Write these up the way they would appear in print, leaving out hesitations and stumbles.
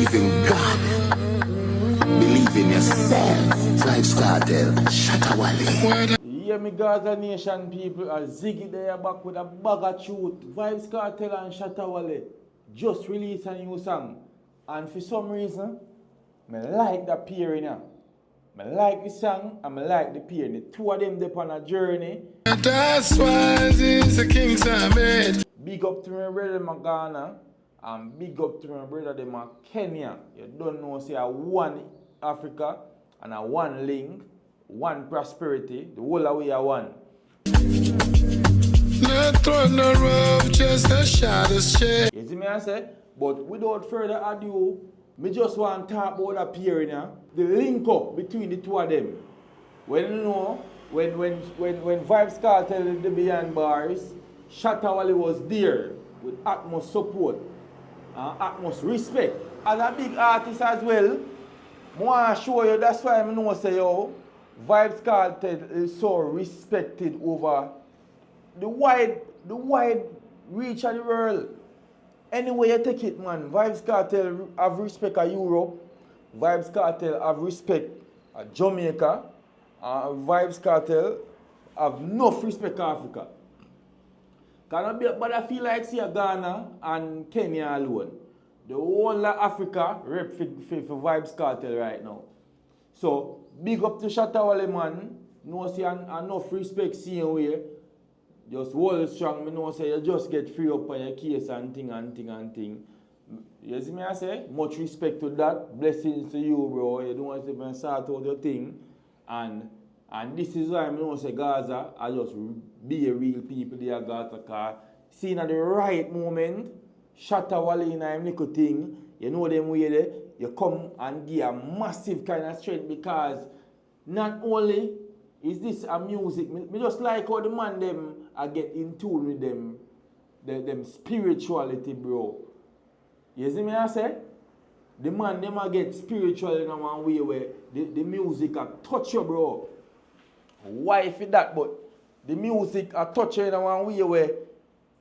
Believe in God. Believe in yourself. Vybz Kartel, Shatta, wale. Yeah, me Gaza Nation people, Ziggy there back with a bag of truth. Vybz Kartel and Shatta wale just released a new song. And for some reason, I like the pairing now. I like the song and I like the pairing. The two of them on a journey. That's why the kings are made. Big up to my brother in Ghana and big up to my brother them in Kenya. You don't know, say a one Africa and a one link, one prosperity, the whole away a one. Not throwing no rope, just a shadow shade. You see me I say? But without further ado, me just want to talk about that pairing now. The link up between the two of them. When you know, when Vybz Kartel the behind bars, Shatta wale was there with utmost support and utmost respect. As a big artist as well, I want to show you, that's why I know say yo, Vybz Kartel is so respected over the wide reach of the world. Anyway you take it, man, Vybz Kartel have respect of Europe, Vybz Kartel have respect of Jamaica, Vybz Kartel have enough respect of Africa. But I feel like see Ghana and Kenya alone. The whole of Africa rep for Vybz Kartel right now. So big up to Shatta wale, man. No see enough respect seeing way. Just hold strong. Me know say you just get free up on your case and thing. You see me I say? Much respect to that. Blessings to you, bro. You don't want to even start out your thing. And this is why I know say Gaza, I just be a real people there Gaza car. Seeing at the right moment, Shatta wale in a little thing, you know them way there, you come and give a massive kind of strength because not only is this a music, me just like how the man them I get in tune with them spirituality, bro. You see me I say? The man them I get spiritual in one way where the music a touch you, bro. Why for that? But the music a touch you in one way where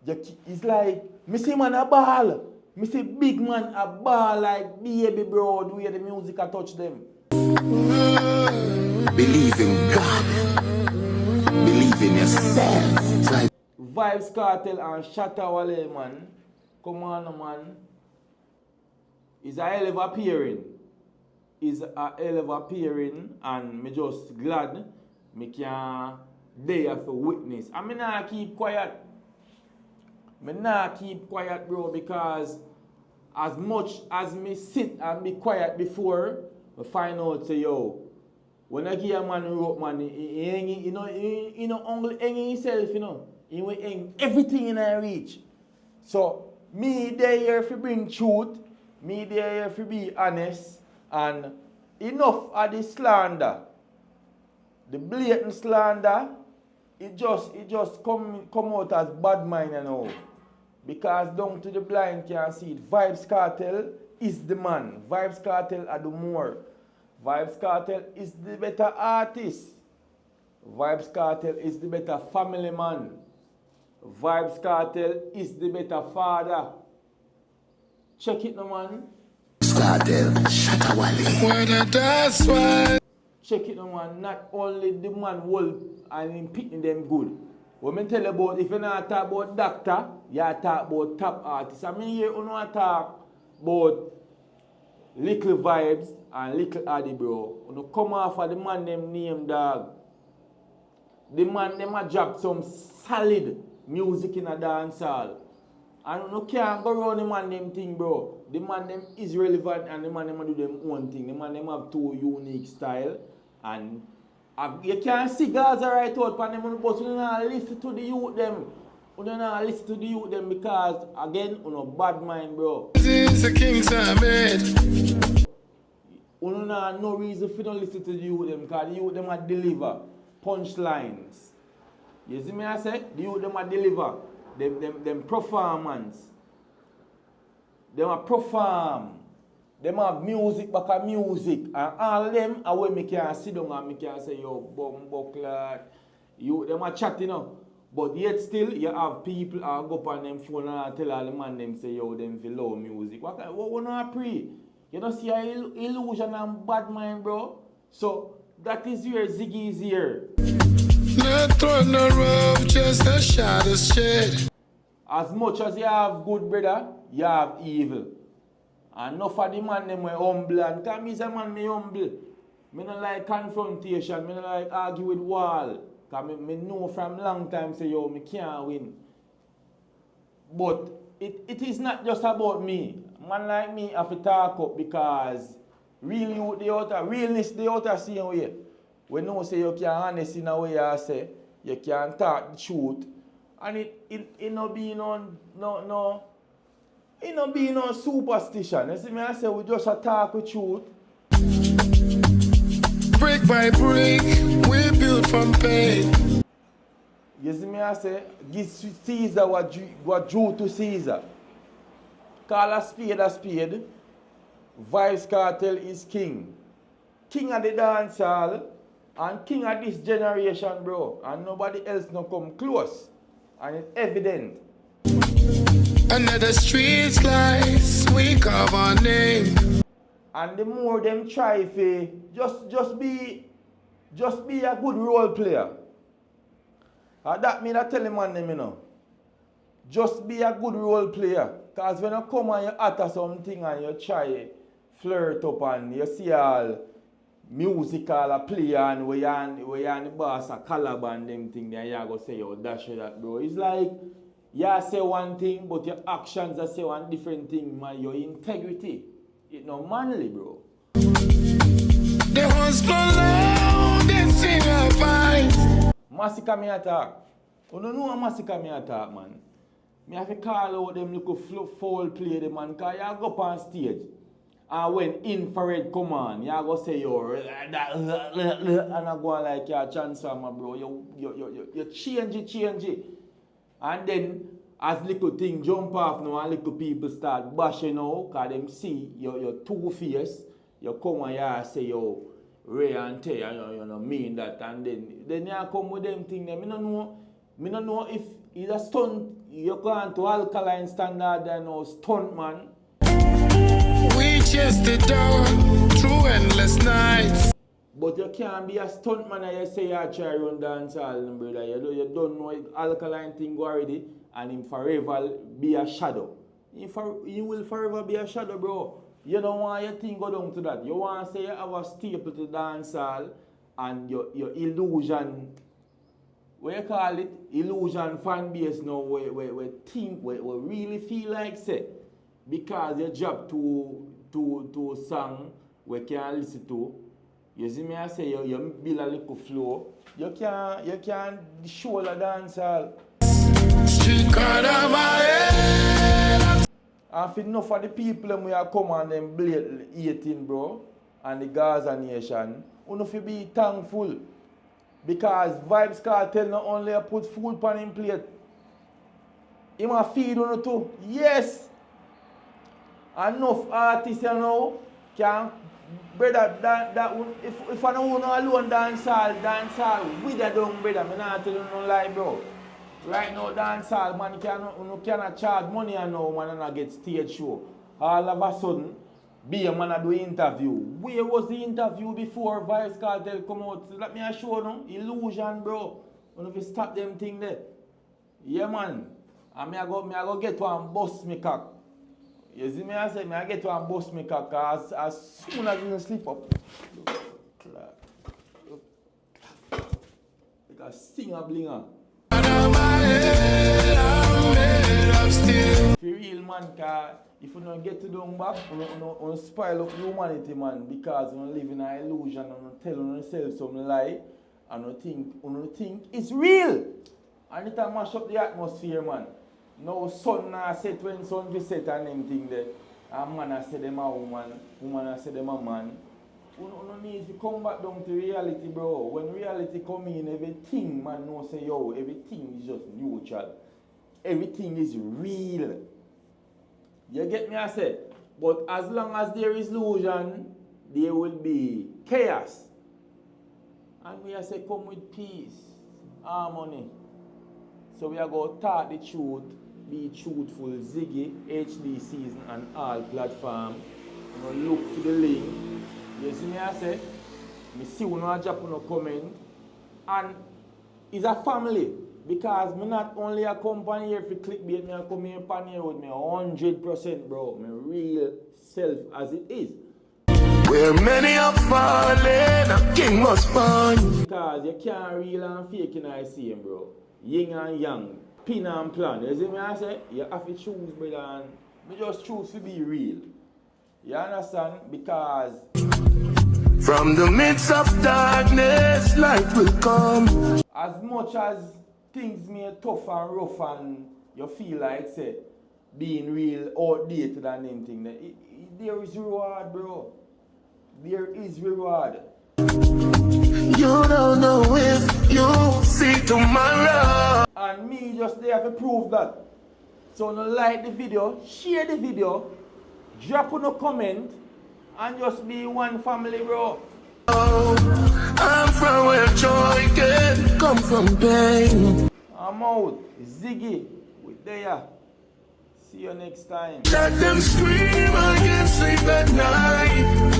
it's like, me see man a ball. Me see big man a ball like baby, bro. The way the music a touch them. Believe in God. Believe in yourself. Vybz Kartel and Shatta wale, man. Come on, man. It's a hell of a pairing. It's a hell of a pairing, and me just glad me can there for witness. I mean, I keep quiet. Me not keep quiet, bro, because as much as me sit and be quiet before, I find out say yo, when I give a man rope, man, he only hang himself, you know. He will hang everything in our reach. So me there here to bring truth, me there here to be honest, and enough of the slander, the blatant slander. It just come out as bad mind and all. Because down to the blind can see it. Vybz Kartel is the man. Vybz Kartel are the more. Vybz Kartel is the better artist. Vybz Kartel is the better family man. Vybz Kartel is the better father. Check it now, man. Vybz Kartel, Shatta wale. That's why. Check it now, man. Not only the man will and him picking them good. When I tell you about, if you not talk about doctor, you talk about top artists. I mean, here you not talk about likkle Vybz and likkle addi, bro. You come off of the man them name, dog. The man them a drop some solid music in a dancehall. And you can't go around the man them thing, bro. The man them is relevant and the man them do them own thing. The man them have two unique style. And you can't see Gaza right out for them, but you don't listen to the youth them. You don't listen to the youth them because, again, you know, bad mind, bro. The kings are made. You don't have no reason for not listen to the youth them because the youth them are deliver punchlines. You see me I say? The youth them are deliver them performance. Them are perform. Them have music back at music, and all of them are where me can sit down and me can say, yo, bumbuckler, you them are chatting up. But yet still, you have people who go up on them phone and tell all the man them say, yo, them feel low music. What not pray? You know, see a illusion and bad mind, bro. So that is where Ziggy is here. Not throwing no rough, just a Shatta's shit. As much as you have good, brother, you have evil. And enough of the man them were humble. And because me is a man, me humble. Me don't like confrontation. Me don't like argue with wall. Because me know from long time say, yo, me can't win. But it is not just about me. Man like me have to talk up because really with the outer, realness the outer same way. We know say you can honest in a way you say, you can talk the truth. And it no be no superstition. You see me I say we just talk with truth. Brick by brick, we built from pain. You see me I say, give Caesar what due to Caesar. Call a spade a spade. Vybz Kartel is king. King of the dancehall and king of this generation, bro. And nobody else no come close. And it's evident. Under the streets lights, we carve our name. And the more them try to just be a good role player. That mean I tell them man them, you know. Just be a good role player. Because when you come and you utter something and you try flirt up and you see all musical a play and we on the boss a collab and them thing, then you go say, yo, dash that, bro. It's like, you say one thing, but your actions are say one different thing, man. Your integrity, it's not manly, bro. They was blow loud, they sing a vibe. Massacre me attack. You don't know a massacre me attack, man. Me have to call out them little foul play, the man, because you go up on stage. And when infrared come on, you go say, yo, and I go on like you're a transformer, bro. You change it. And then, as little thing jump off now, and little people start bashing out, because them see you're two-faced, you come and you say, yo, Ray and Tay, you know, mean that. And then you come with them thing. Me no know if it's a stunt, you're going to alkaline standard and no stunt, man. We chased it down through endless nights. But you can't be a stunt man and you say you try run dancehall, brother. You don't know it alkaline thing already, and him forever be a shadow. You will forever be a shadow, bro. You don't want your thing go down to that. You want to say you have a staple to dancehall and your illusion, what you call it? Illusion fan base now where really feel like say because you drop to a song we can listen to. You see me I say you build a little flow. You can show the dancehall. Street card of my head. And for enough of the people them we are come and them blade eating, bro, and the Gaza nation, you know fi be thankful. Because Vybz Kartel not only put food on him plate, he must feed on it too. Yes! Enough artists you know can, brother, that if I don't know alone dancehall, with the dung, brother, I not tell you no lie, bro. Right now, dancehall, man, you cannot charge money and now, man, and not get stage show. All of a sudden, be a man do interview. Where was the interview before Vybz Kartel come out? Let me show you, illusion, bro. You if you stop them thing there. Yeah, man. And I go get one bust me cock. You see me, I say, I get one bust me cock as soon as you sleep up. Like a singer blinger. If you real man, if you don't get to them back, you spoil up humanity, man, because you live in an illusion and you tell yourself some lie and you think it's real. And it mash up the atmosphere, man. No sun now set when sun we set and them thing there. A man I say them a woman I say them a man. You don't need to come back down to reality, bro. When reality come in, everything, man, no say, yo, everything is just neutral. Everything is real. You get me, I say? But as long as there is illusion, there will be chaos. And we say, come with peace, harmony. So we are going to talk the truth, be truthful, Ziggy, HD season, and all platforms. You look for the link. You see me I say? Me see you no drop no comment. And it's a family. Because me not only a company here for clickbait, me a come here pan here with me 100%, bro. Me real self as it is. Where many are falling, a king must burn. Because you can't real and fake in the same, bro. Yin and yang, pin and plan. You see me I say? You have to choose, brother, and me just choose to be real. You understand? Because from the midst of darkness, light will come. as much as things may tough and rough and you feel like say being real outdated and anything, there is reward, bro. There is reward. You don't know if you see tomorrow. And me just there to prove that. So no like the video, share the video, drop on a comment, and just be one family, bro. I'm from where joy can come from pain. I'm out. Ziggy, we there. See you next time. Let them scream, I can't sleep at night.